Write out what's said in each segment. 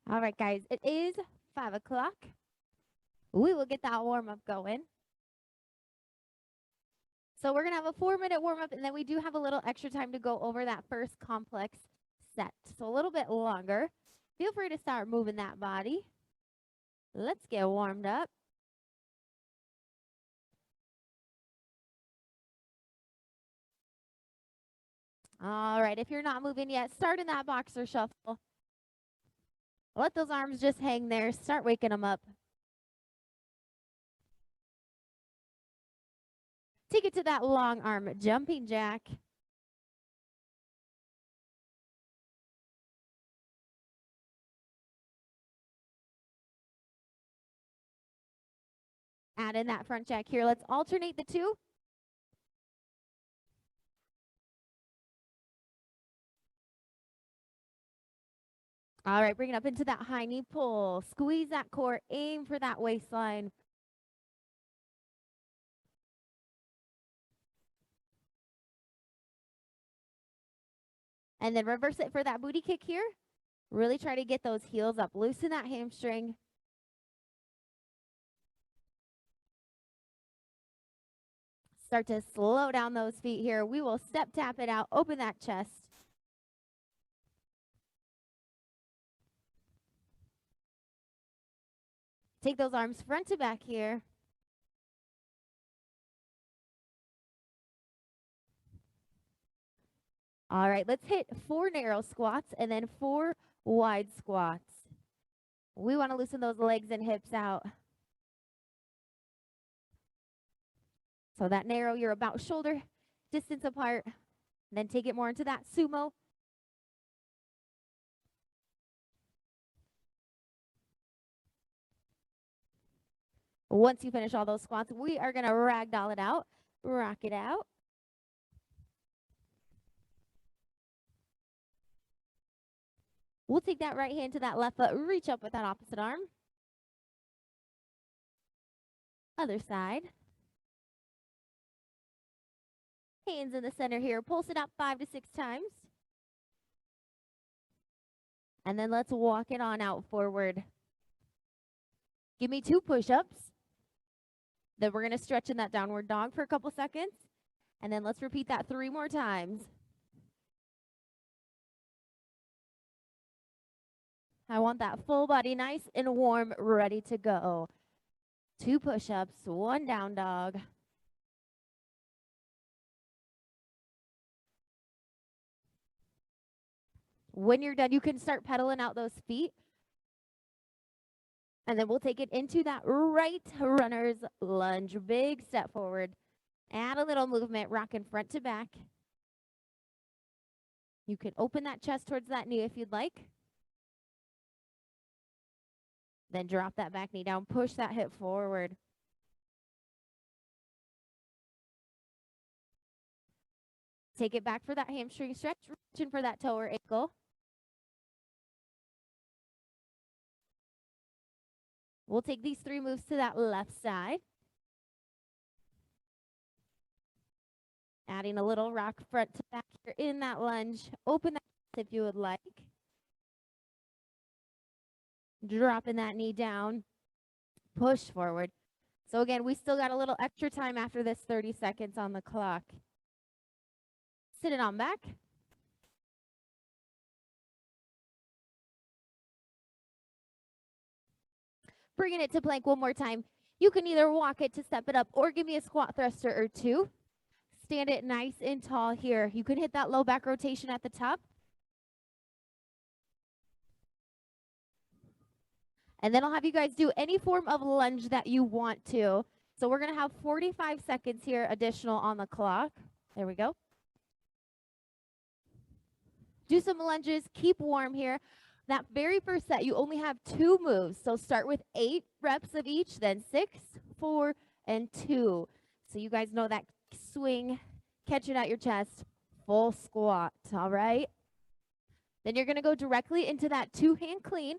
All right, guys, it is 5 o'clock. We will get that warm up going. So we're going to have a 4-minute warm up, and then we do have a little extra time to go over that first complex set. So a little bit longer. Feel free to start moving that body. Let's get warmed up. All right, if you're not moving yet, start in that boxer shuffle. Let those arms just hang there. Start waking them up. Take it to that long arm jumping jack. Add in that front jack here. Let's alternate the two. All right, bring it up into that high knee pull. Squeeze that core. Aim for that waistline. And then reverse it for that booty kick here. Really try to get those heels up. Loosen that hamstring. Start to slow down those feet here. We will step tap it out. Open that chest. Take those arms front to back here. All right, let's hit 4 narrow squats and then 4 wide squats. We want to loosen those legs and hips out. So that narrow, you're about shoulder distance apart. Then take it more into that sumo. Once you finish all those squats, we are going to ragdoll it out, rock it out. We'll take that right hand to that left foot, reach up with that opposite arm. Other side. Hands in the center here. Pulse it up 5 to 6 times. And then let's walk it on out forward. Give me 2 push-ups. Then we're going to stretch in that downward dog for a couple seconds. And then let's repeat that 3 more times. I want that full body nice and warm, ready to go. 2 push-ups, 1 down dog. When you're done, you can start pedaling out those feet. And then we'll take it into that right runner's lunge. Big step forward. Add a little movement, rocking front to back. You can open that chest towards that knee if you'd like. Then drop that back knee down. Push that hip forward. Take it back for that hamstring stretch. Reaching for that toe or ankle. We'll take these 3 moves to that left side. Adding a little rock front to back here in that lunge. Open that if you would like. Dropping that knee down. Push forward. So again, we still got a little extra time after this 30 seconds on the clock. Sit it on back. Bringing it to plank one more time. You can either walk it to step it up or give me a squat thruster or 2. Stand it nice and tall here. You can hit that low back rotation at the top. And then I'll have you guys do any form of lunge that you want to. So we're going to have 45 seconds here additional on the clock. There we go. Do some lunges. Keep warm here. That very first set, you only have 2 moves. So start with 8 reps of each, then 6, 4, and 2. So you guys know that swing, catch it at your chest, full squat, all right? Then you're going to go directly into that 2-hand clean,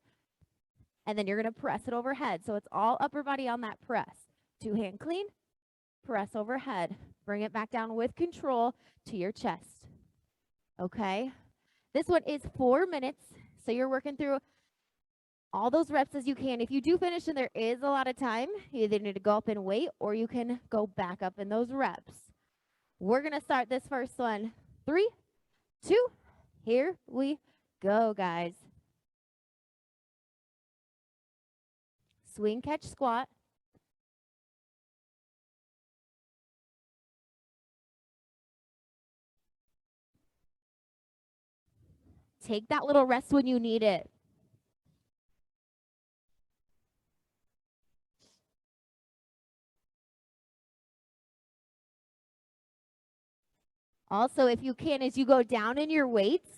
and then you're going to press it overhead. So it's all upper body on that press. 2-hand clean, press overhead. Bring it back down with control to your chest, okay? This one is 4 minutes, so you're working through all those reps as you can. If you do finish and there is a lot of time, you either need to go up in weight or you can go back up in those reps. We're going to start this first one. 3, 2, here we go, guys. Swing, catch, squat. Take that little rest when you need it. Also, if you can, as you go down in your weights,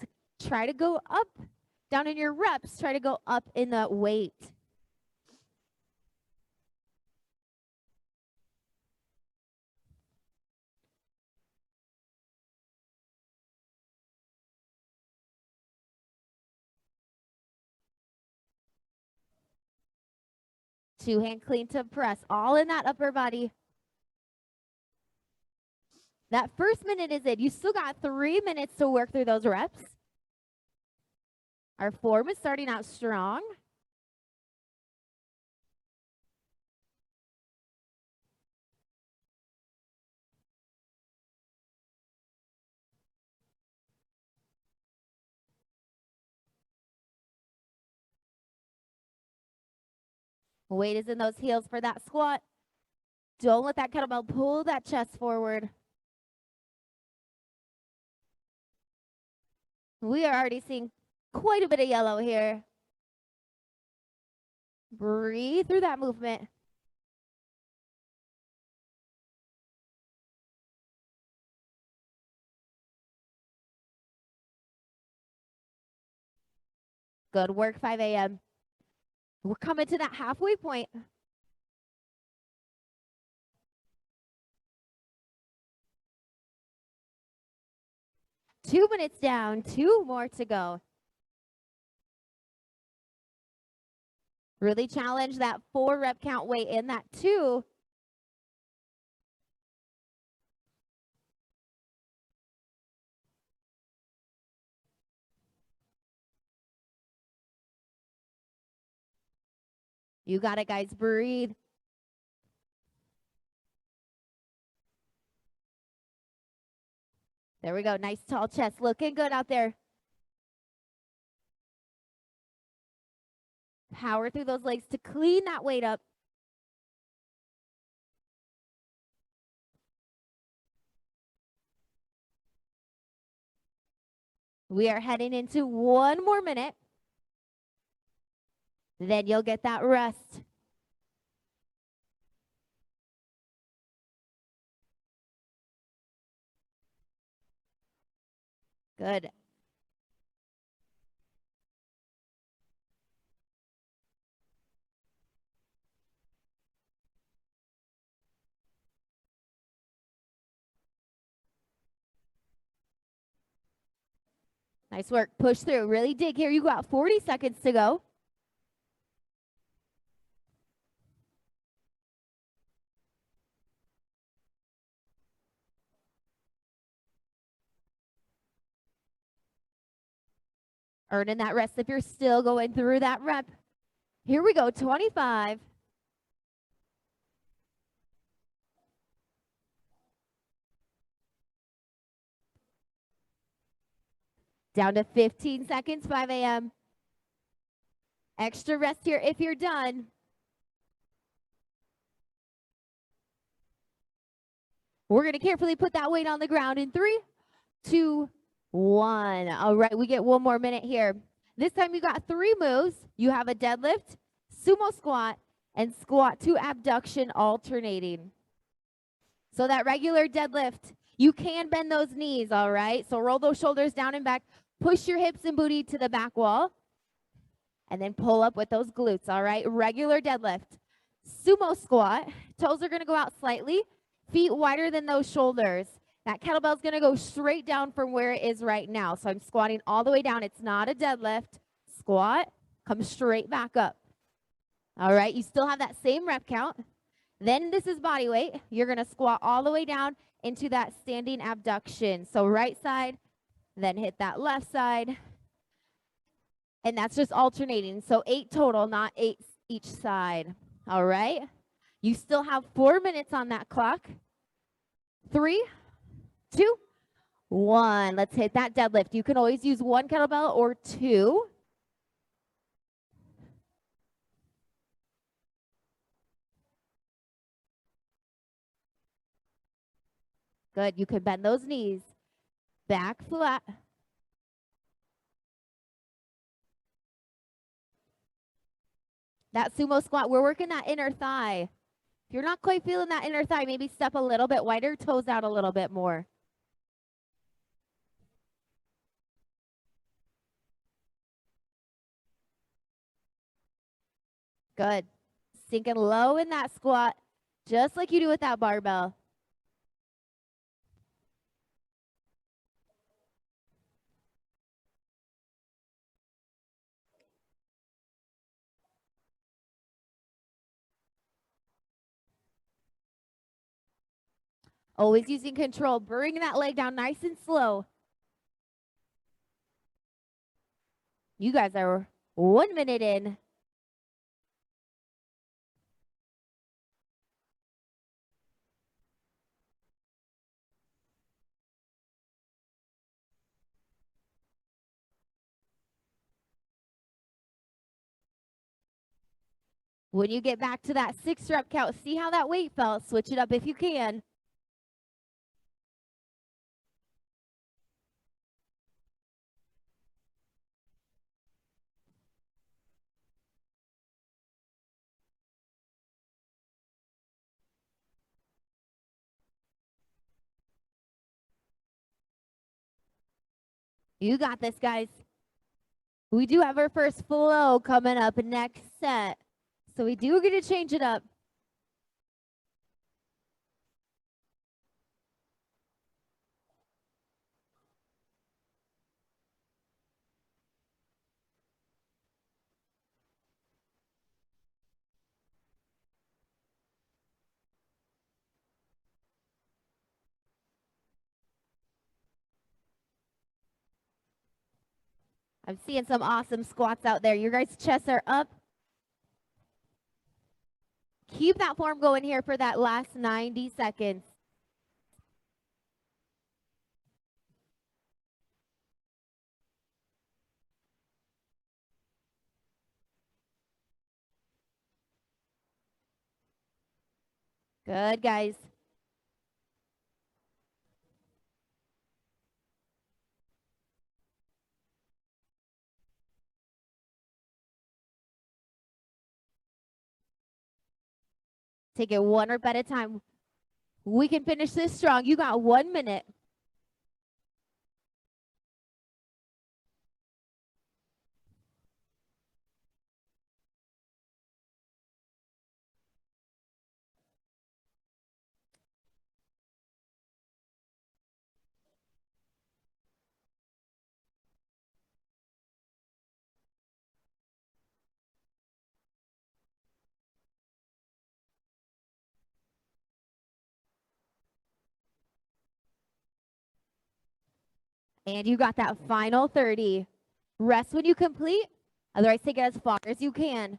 try to go up. Down in your reps, try to go up in that weight. Two-hand clean to press, all in that upper body. That first minute is it. You still got 3 minutes to work through those reps. Our form is starting out strong. Weight is in those heels for that squat. Don't let that kettlebell pull that chest forward. We are already seeing quite a bit of yellow here. Breathe through that movement. Good work, 5 a.m. We're coming to that halfway point. Two minutes down, 2 more to go. Really challenge that 4 rep count weight in that 2. You got it, guys. Breathe. There we go. Nice tall chest. Looking good out there. Power through those legs to clean that weight up. We are heading into 1 more minute. Then you'll get that rest. Good. Nice work. Push through. Really dig here. You got 40 seconds to go. Earning that rest if you're still going through that rep. Here we go. 25. Down to 15 seconds, 5 a.m. Extra rest here if you're done. We're going to carefully put that weight on the ground in 3, 2, 1. All right, we get 1 more minute here. This time you got 3 moves. You have a deadlift, sumo squat, and squat to abduction alternating. So that regular deadlift, you can bend those knees, all right? So roll those shoulders down and back. Push your hips and booty to the back wall. And then pull up with those glutes, all right? Regular deadlift. Sumo squat. Toes are going to go out slightly. Feet wider than those shoulders. That kettlebell is going to go straight down from where it is right now. So I'm squatting all the way down. It's not a deadlift. Squat. Come straight back up. All right. You still have that same rep count. Then this is body weight. You're going to squat all the way down into that standing abduction. So right side, then hit that left side. And that's just alternating. So 8 total, not 8 each side. All right. You still have 4 minutes on that clock. 3, 2, 1. Let's hit that deadlift. You can always use 1 kettlebell or 2. Good. You can bend those knees. Back flat. That sumo squat, we're working that inner thigh. If you're not quite feeling that inner thigh, maybe step a little bit wider, toes out a little bit more. Good. Sinking low in that squat, just like you do with that barbell. Always using control. Bring that leg down nice and slow. You guys are 1 minute in. When you get back to that 6 rep count, see how that weight felt. Switch it up if you can. You got this, guys. We do have our first flow coming up next set. So we do get to change it up. I'm seeing some awesome squats out there. Your guys' chests are up. Keep that form going here for that last 90 seconds. Good, guys. Take it 1 rep at a time. We can finish this strong. You got 1 minute. And you got that final 30. Rest when you complete. Otherwise, take it as far as you can.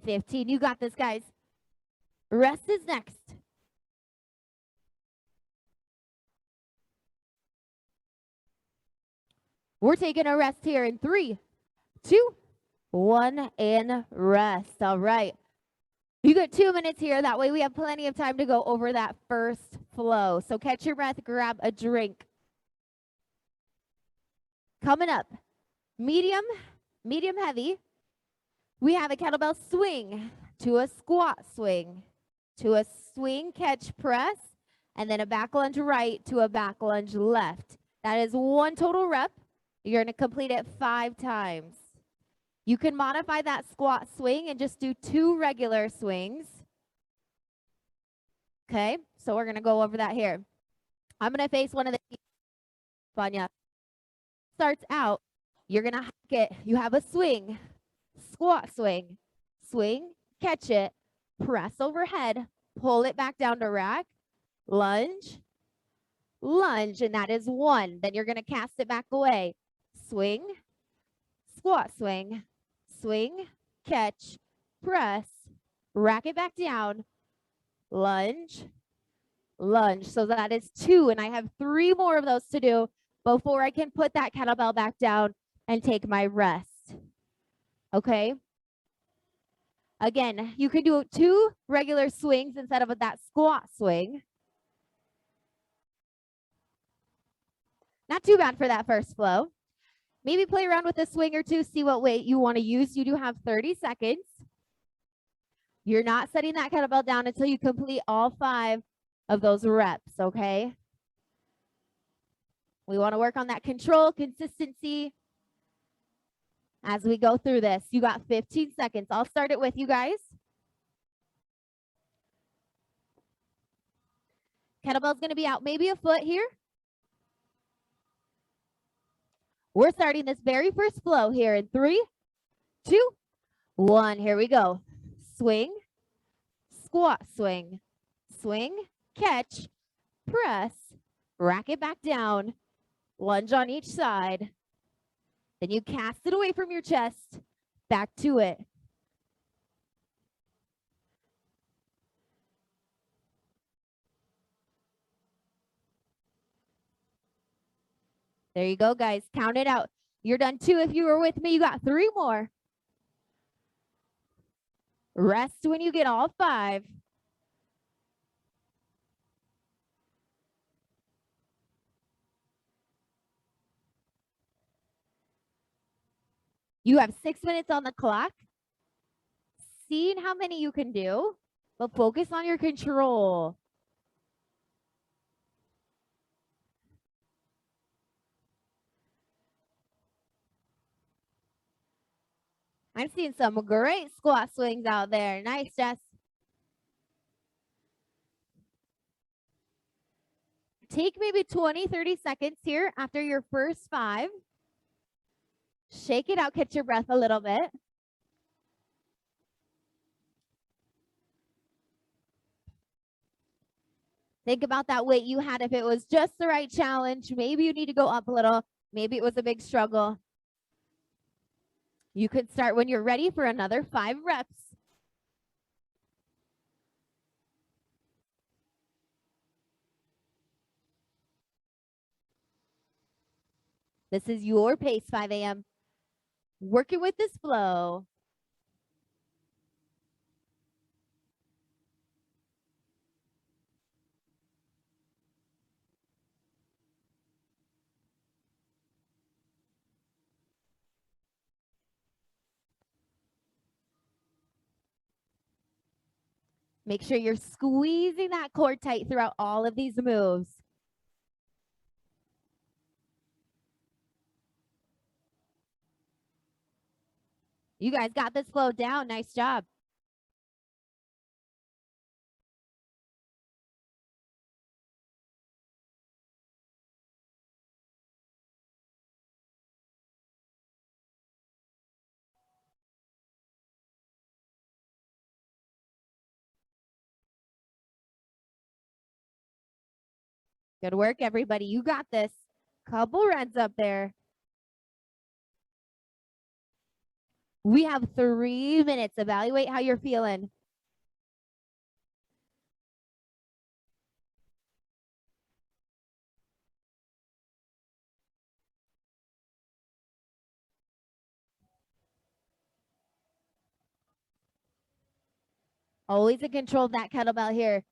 $15. You got this, guys. Rest is next. We're taking a rest here in 3, 2, 1, and rest. All right. You got 2 minutes here. That way we have plenty of time to go over that first flow. So catch your breath, grab a drink. Coming up, medium heavy. We have a kettlebell swing to a squat swing to a swing catch press, and then a back lunge right to a back lunge left. That is 1 total rep. You're going to complete it 5 times. You can modify that squat swing and just do 2 regular swings. Okay, so we're going to go over that here. I'm going to face one of the Vanya. Starts out, you're going to hike it. You have a swing, squat swing, swing, catch it, press overhead, pull it back down to rack, lunge, lunge, and that is 1. Then you're going to cast it back away. Swing, squat swing, swing, catch, press, rack it back down, lunge, lunge. So that is 2, and I have 3 more of those to do before I can put that kettlebell back down and take my rest. Okay? Again, you can do 2 regular swings instead of that squat swing. Not too bad for that first flow. Maybe play around with a swing or 2, see what weight you want to use. You do have 30 seconds. You're not setting that kettlebell down until you complete all 5 of those reps, okay? We want to work on that control, consistency as we go through this. You got 15 seconds. I'll start it with you guys. Kettlebell's going to be out maybe a foot here. We're starting this very first flow here in 3, 2, 1. Here we go. Swing, squat swing, swing, catch, press, rack it back down, lunge on each side. Then you cast it away from your chest, back to it. There you go, guys. Count it out. You're done 2 if you were with me. You got 3 more. Rest when you get all 5. You have 6 minutes on the clock. Seeing how many you can do, but focus on your control. I'm seeing some great squat swings out there. Nice, Jess. Take maybe 20, 30 seconds here after your first 5. Shake it out, catch your breath a little bit. Think about that weight you had. If it was just the right challenge, maybe you need to go up a little. Maybe it was a big struggle. You could start when you're ready for another 5 reps. This is your pace, 5 a.m. Working with this flow. Make sure you're squeezing that core tight throughout all of these moves. You guys got this flow down. Nice job. Good work, everybody. You got this. Couple reds up there. We have 3 minutes. Evaluate how you're feeling. Always in control of that kettlebell here.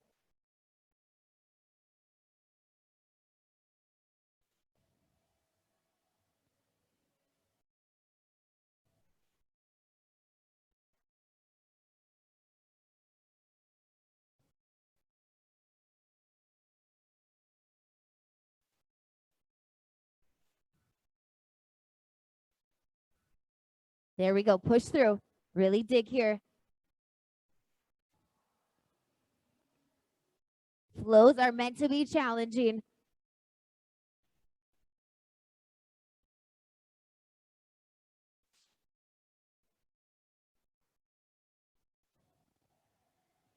There we go. Push through. Really dig here. Flows are meant to be challenging.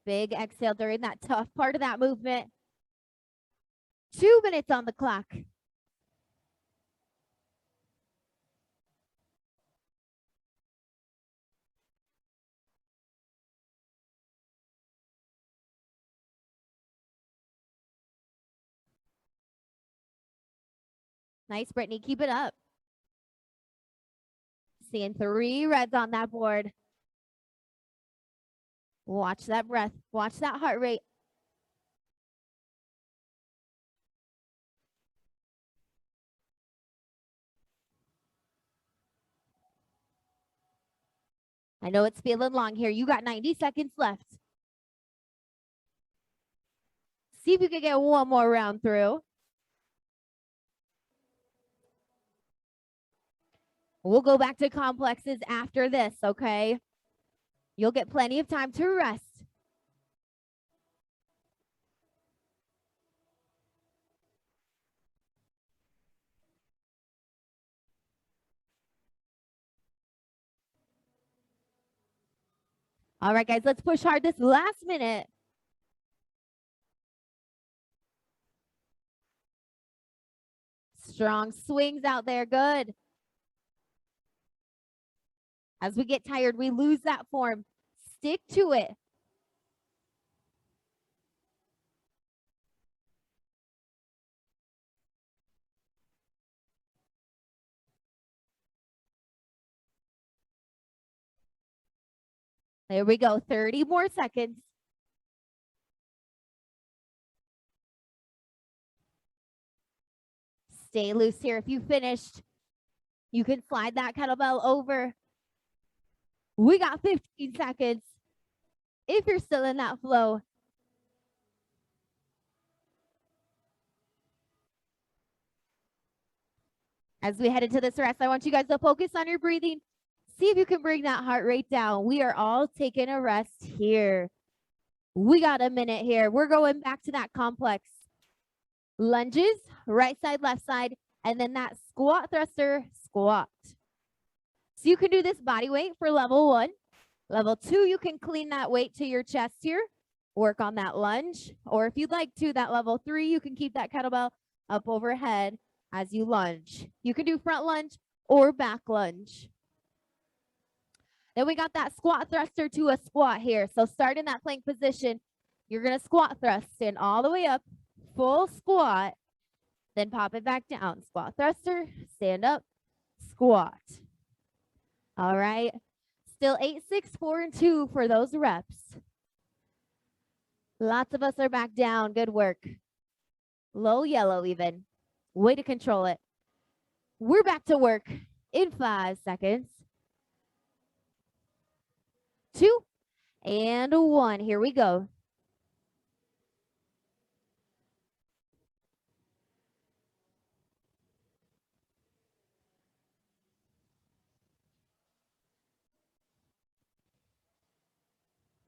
Big exhale during that tough part of that movement. 2 minutes on the clock. Nice, Brittany. Keep it up. Seeing 3 reds on that board. Watch that breath. Watch that heart rate. I know it's feeling long here. You got 90 seconds left. See if you can get one more round through. We'll go back to complexes after this, okay? You'll get plenty of time to rest. All right, guys, let's push hard this last minute. Strong swings out there. Good. As we get tired, we lose that form. Stick to it. There we go. 30 more seconds. Stay loose here. If you finished, you can slide that kettlebell over. We got 15 seconds. If you're still in that flow. As we head into this rest, I want you guys to focus on your breathing. See if you can bring that heart rate down. We are all taking a rest here. We got a minute here. We're going back to that complex. Lunges, right side, left side, and then that squat thruster, squat. So you can do this body weight for level 1. Level 2, you can clean that weight to your chest here. Work on that lunge. Or if you'd like to, that level 3, you can keep that kettlebell up overhead as you lunge. You can do front lunge or back lunge. Then we got that squat thruster to a squat here. So start in that plank position. You're going to squat thrust, stand all the way up, full squat, then pop it back down. Squat thruster, stand up, squat. All right. Still 8, 6, 4, and 2 for those reps. Lots of us are back down. Good work. Low yellow even. Way to control it. We're back to work in 5 seconds. 2 and 1. Here we go.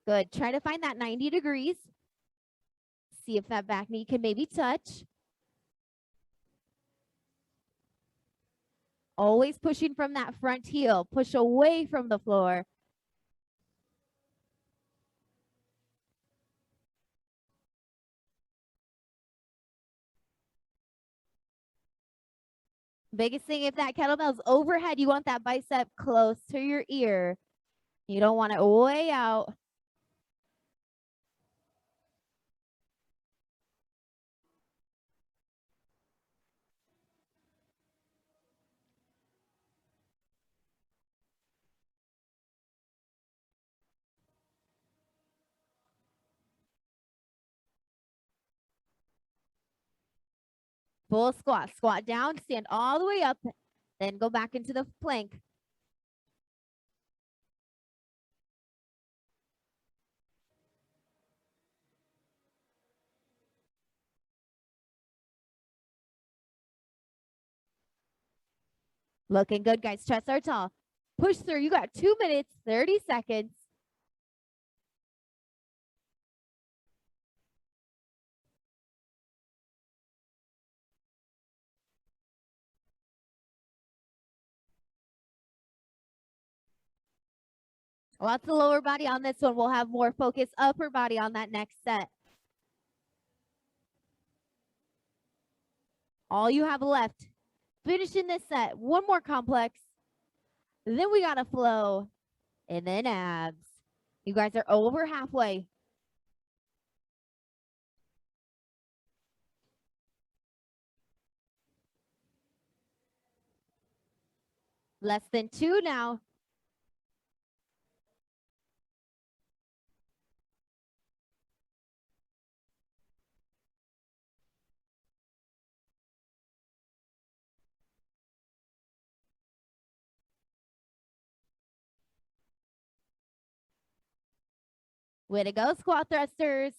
Good. Try to find that 90 degrees. See if that back knee can maybe touch. Always pushing from that front heel. Push away from the floor. Biggest thing, if that kettlebell's overhead, you want that bicep close to your ear. You don't want it way out. Full squat. Squat down, stand all the way up, then go back into the plank. Looking good, guys. Chests are tall. Push through. You got 2 minutes, 30 seconds. Lots of lower body on this one. We'll have more focus upper body on that next set. All you have left. Finishing this set. One more complex. Then we got a flow. And then abs. You guys are over halfway. Less than 2 now. Way to go, squat thrusters.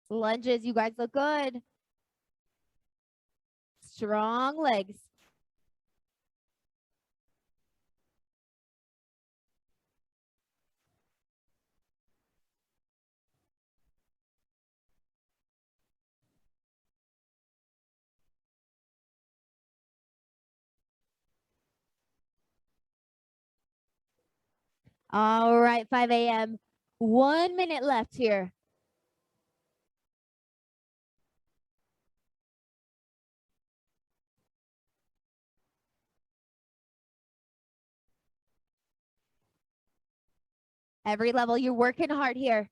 Lunges, you guys look good. Strong legs. All right, 5 a.m. 1 minute left here. Every level, you're working hard here.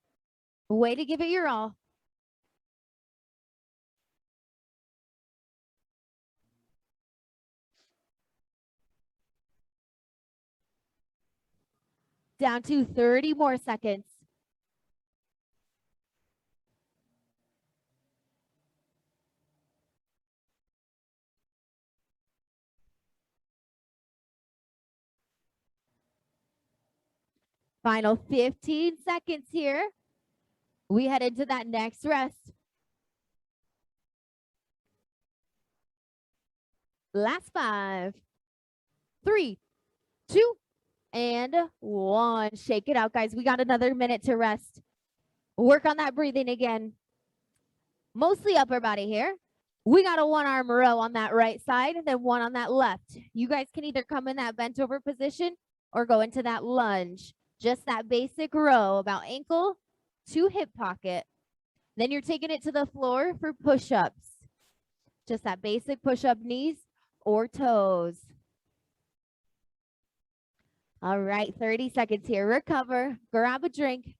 Way to give it your all. Down to 30 more seconds. Final 15 seconds here. We head into that next rest. Last 5, 3, 2, and 1. Shake it out, guys. We got another minute to rest. Work on that breathing again. Mostly upper body here. We got a 1-arm row on that right side, and then 1 on that left. You guys can either come in that bent over position or go into that lunge. Just that basic row, about ankle to hip pocket. Then you're taking it to the floor for push-ups. Just that basic push-up, knees or toes. All right, 30 seconds here. Recover, grab a drink.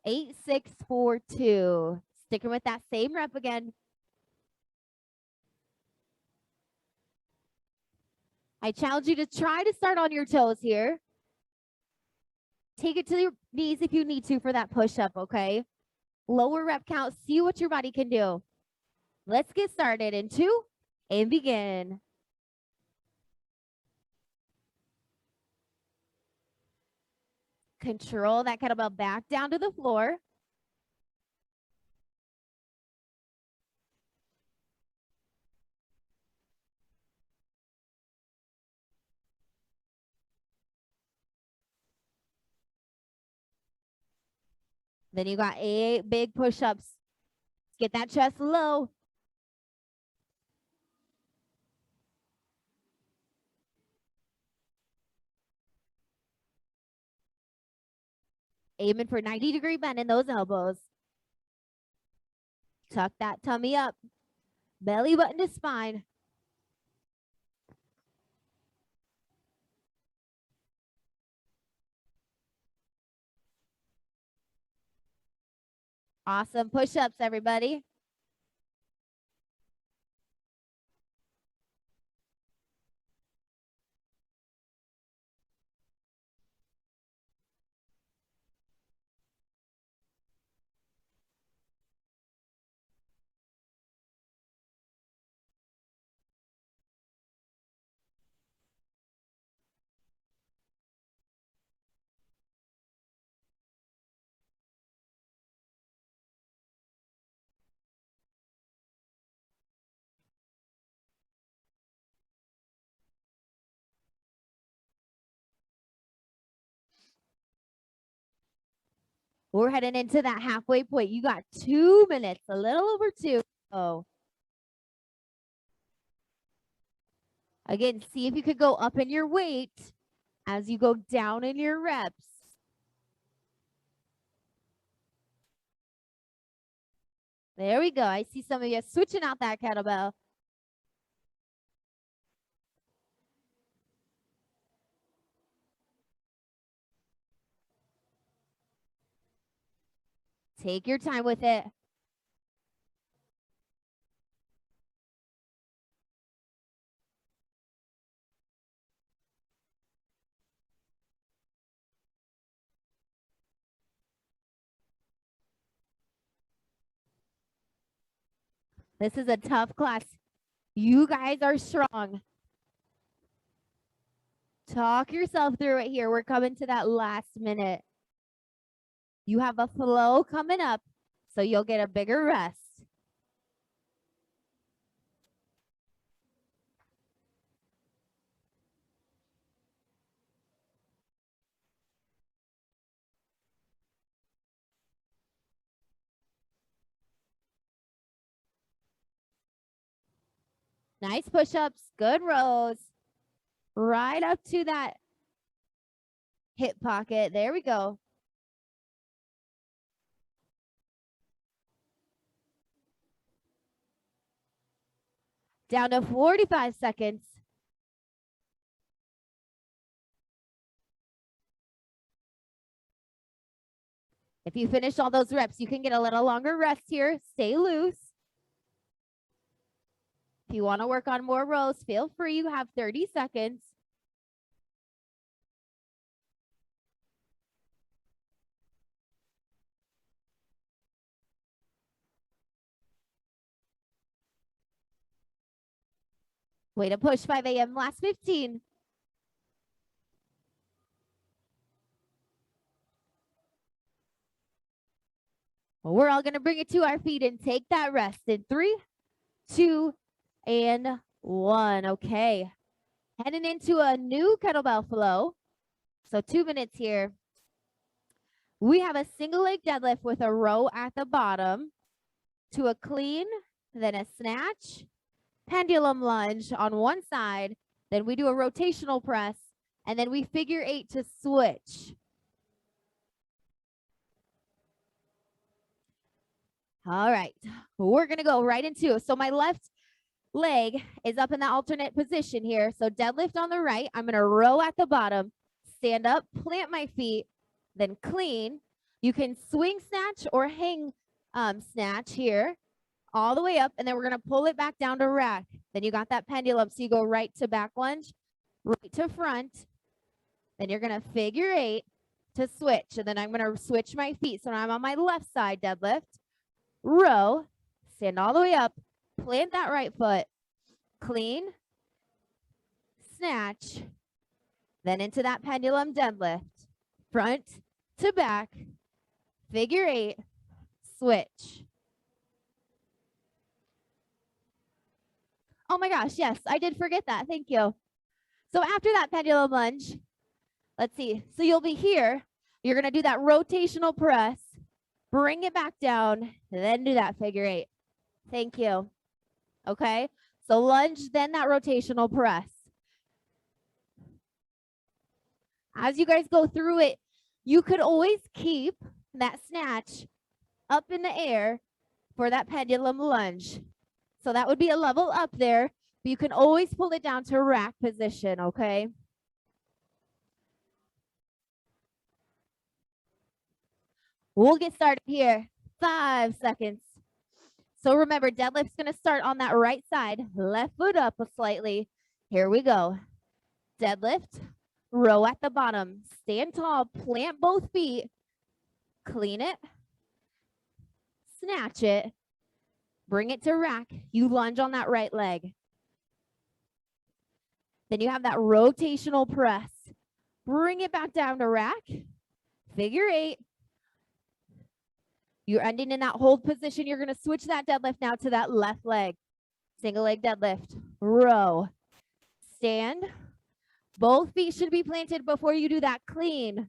Eight, 6, 4, 2. Sticking with that same rep again. I challenge you to try to start on your toes here. Take it to your knees if you need to for that push-up, okay? Lower rep count, see what your body can do. Let's get started in 2 and begin. Control that kettlebell back down to the floor. Then you got 8 big push-ups. Get that chest low. Aiming for 90-degree bend in those elbows. Tuck that tummy up. Belly button to spine. Awesome push-ups, everybody. We're heading into that halfway point. You got 2 minutes, a little over 2. Oh. Again, see if you could go up in your weight as you go down in your reps. There we go. I see some of you switching out that kettlebell. Take your time with it. This is a tough class. You guys are strong. Talk yourself through it here. We're coming to that last minute. You have a flow coming up, so you'll get a bigger rest. Nice push-ups, good rows. Right up to that hip pocket. There we go. Down to 45 seconds. If you finish all those reps, you can get a little longer rest here. Stay loose. If you want to work on more rows, feel free. You have 30 seconds. Way to push 5 a.m. last 15. Well, we're all going to bring it to our feet and take that rest in 3, 2, and 1. Okay. Heading into a new kettlebell flow. So 2 minutes here. We have a single leg deadlift with a row at the bottom to a clean, then a snatch, pendulum lunge on one side, then we do a rotational press, and then we figure 8 to switch. All right, we're gonna go right into, so my left leg is up in the alternate position here. So deadlift on the right, I'm gonna row at the bottom, stand up, plant my feet, then clean. You can swing snatch or hang snatch here all the way up, and then we're gonna pull it back down to rack. Then you got that pendulum, so you go right to back lunge, right to front. Then you're gonna figure 8 to switch, and then I'm gonna switch my feet. So now I'm on my left side deadlift, row, stand all the way up, plant that right foot, clean, snatch, then into that pendulum deadlift, front to back, figure 8, switch. Oh my gosh, yes, I did forget that. Thank you. So after that pendulum lunge, let's see. So you'll be here. You're going to do that rotational press, bring it back down, then do that figure 8. Thank you. Okay. So lunge, then that rotational press. As you guys go through it, you could always keep that snatch up in the air for that pendulum lunge. So that would be a level up there, but you can always pull it down to rack position, okay? We'll get started here. 5 seconds. So remember, deadlift's going to start on that right side, left foot up slightly. Here we go. Deadlift, row at the bottom, stand tall, plant both feet, clean it, snatch it, bring it to rack. You lunge on that right leg. Then you have that rotational press. Bring it back down to rack, figure 8. You're ending in that hold position. You're going to switch that deadlift now to that left leg. Single leg deadlift, row, stand. Both feet should be planted before you do that clean.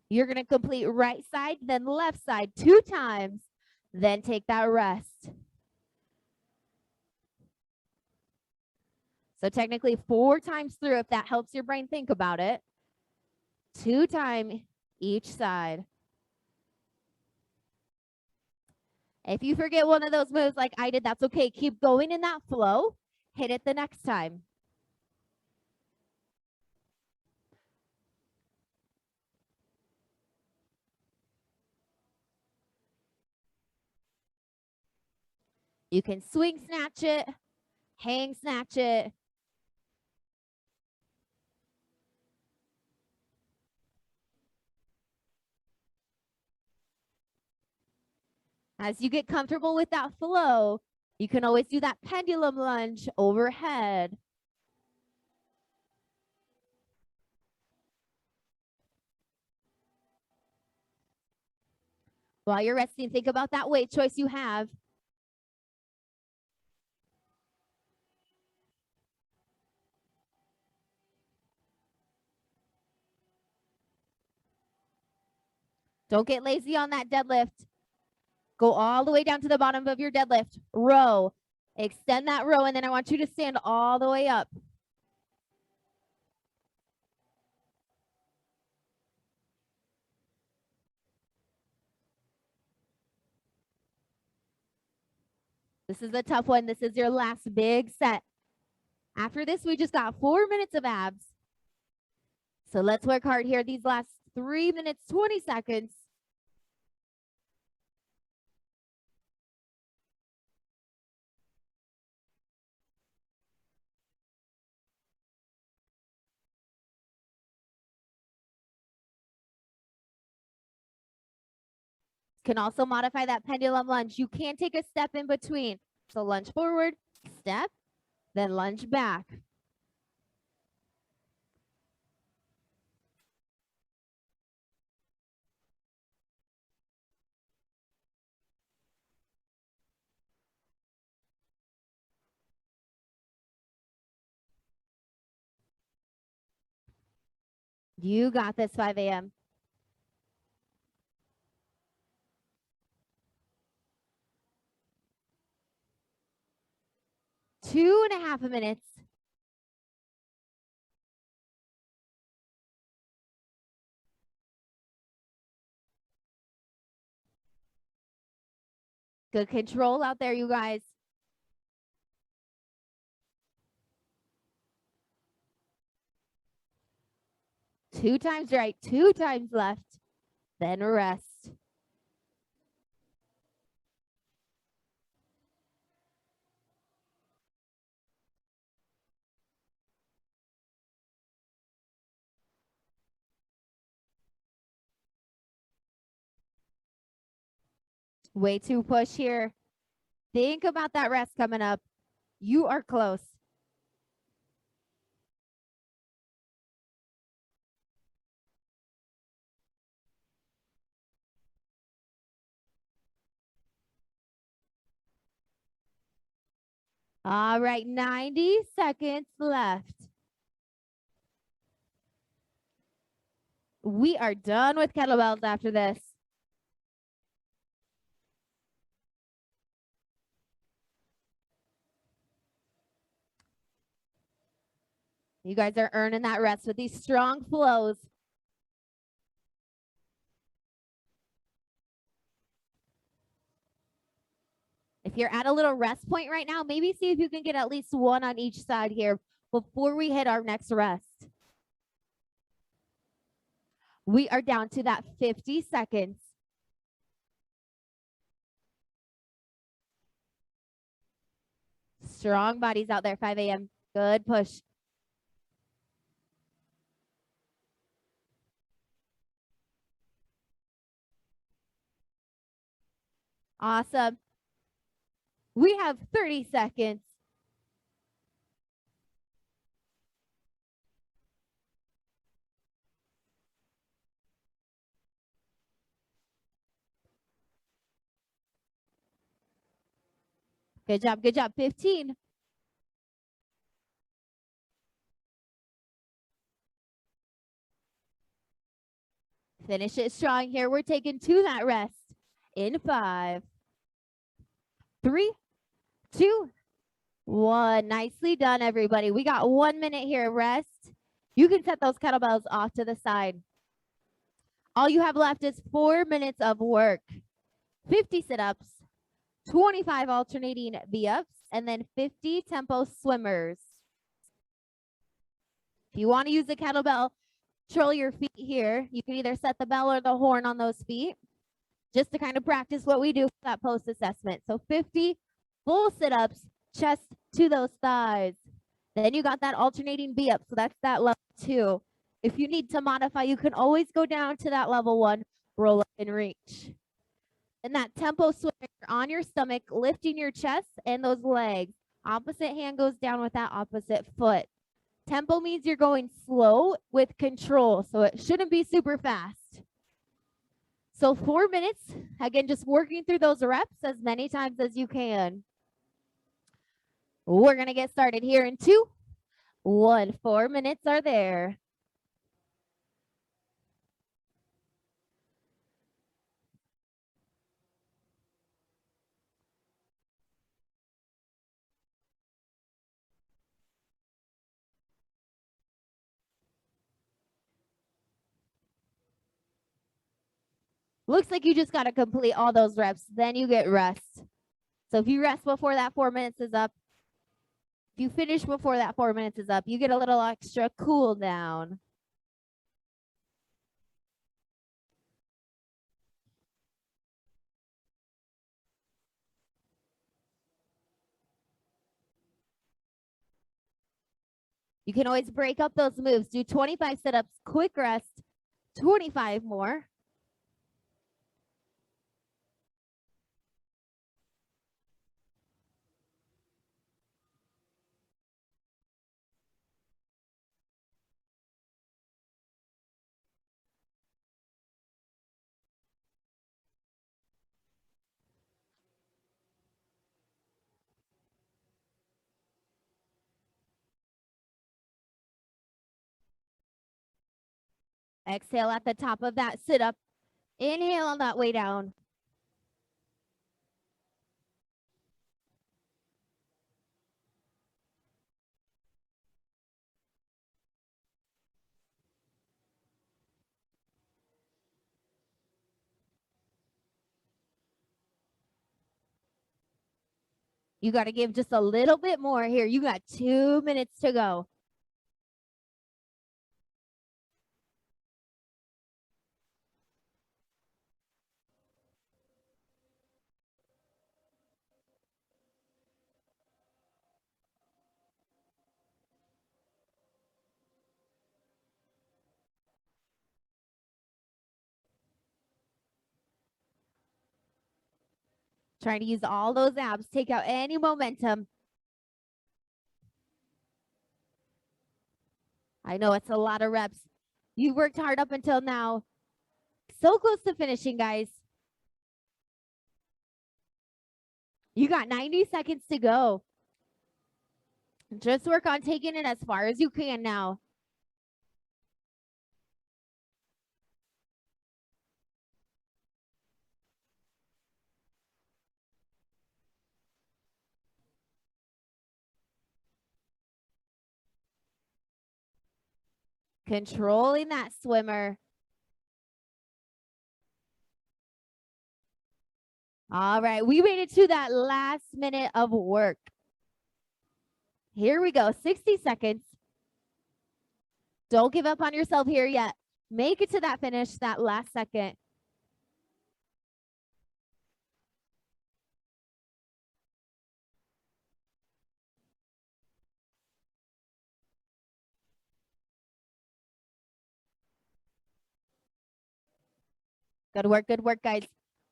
You're going to complete right side, then left side 2 times, then take that rest. So technically 4 times through, if that helps your brain think about it. 2 times each side. If you forget one of those moves like I did, that's okay. Keep going in that flow. Hit it the next time. You can swing snatch it, hang snatch it. As you get comfortable with that flow, you can always do that pendulum lunge overhead. While you're resting, think about that weight choice you have. Don't get lazy on that deadlift. Go all the way down to the bottom of your deadlift. Row. Extend that row, and then I want you to stand all the way up. This is a tough one. This is your last big set. After this, we just got 4 minutes of abs. So let's work hard here these last 3 minutes, 20 seconds. Can also modify that pendulum lunge. You can take a step in between. So lunge forward, step, then lunge back. You got this, 5 a.m. 2.5 minutes. Good control out there, you guys. Two times right, 2 times left, then rest. Way to push here. Think about that rest coming up. You are close. All right, 90 seconds left. We are done with kettlebells after this. You guys are earning that rest with these strong flows. If you're at a little rest point right now, maybe see if you can get at least 1 on each side here before we hit our next rest. We are down to that 50 seconds. Strong bodies out there, 5 a.m. Good push. Awesome. We have 30 seconds. Good job, good job. 15. Finish it strong here. We're taking to that rest in 5, 3, 2, 1. Nicely done, everybody. We got 1 minute here. Rest. You can set those kettlebells off to the side. All you have left is 4 minutes of work. 50 sit-ups, 25 alternating V-ups, and then 50 tempo swimmers. If you want to use the kettlebell, control your feet here. You can either set the bell or the horn on those feet just to kind of practice what we do for that post-assessment. So 50 full sit-ups, chest to those thighs. Then you got that alternating V-up, so that's that level 2. If you need to modify, you can always go down to that level 1, roll up and reach. And that tempo swim on your stomach, lifting your chest and those legs. Opposite hand goes down with that opposite foot. Tempo means you're going slow with control, so it shouldn't be super fast. So 4 minutes, again, just working through those reps as many times as you can. We're going to get started here in 2, 1. 4 minutes are there. Looks like you just got to complete all those reps. Then you get rest. So if you rest before that 4 minutes is up, if you finish before that 4 minutes is up, you get a little extra cool down. You can always break up those moves. Do 25 sit-ups, quick rest, 25 more. Exhale at the top of that sit-up. Inhale on that way down. You got to give just a little bit more here. You got 2 minutes to go. Trying to use all those abs. Take out any momentum. I know it's a lot of reps. You worked hard up until now. So close to finishing, guys. You got 90 seconds to go. Just work on taking it as far as you can now. Controlling that swimmer. All right, we made it to that last minute of work. Here we go, 60 seconds. Don't give up on yourself here yet. Make it to that finish, that last second. Good work, guys.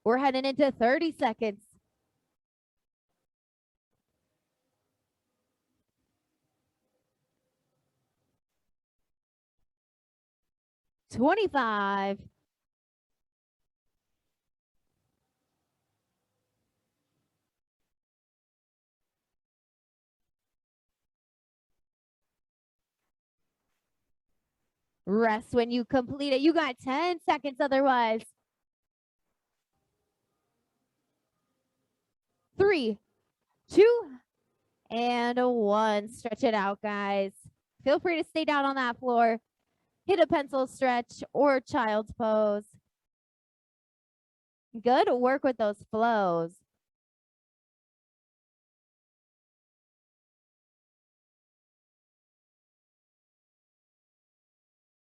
We're heading into 30 seconds. 25. Rest when you complete it. You got 10 seconds otherwise. 3, 2, and 1. Stretch it out, guys. Feel free to stay down on that floor. Hit a pencil stretch or child's pose. Good work with those flows.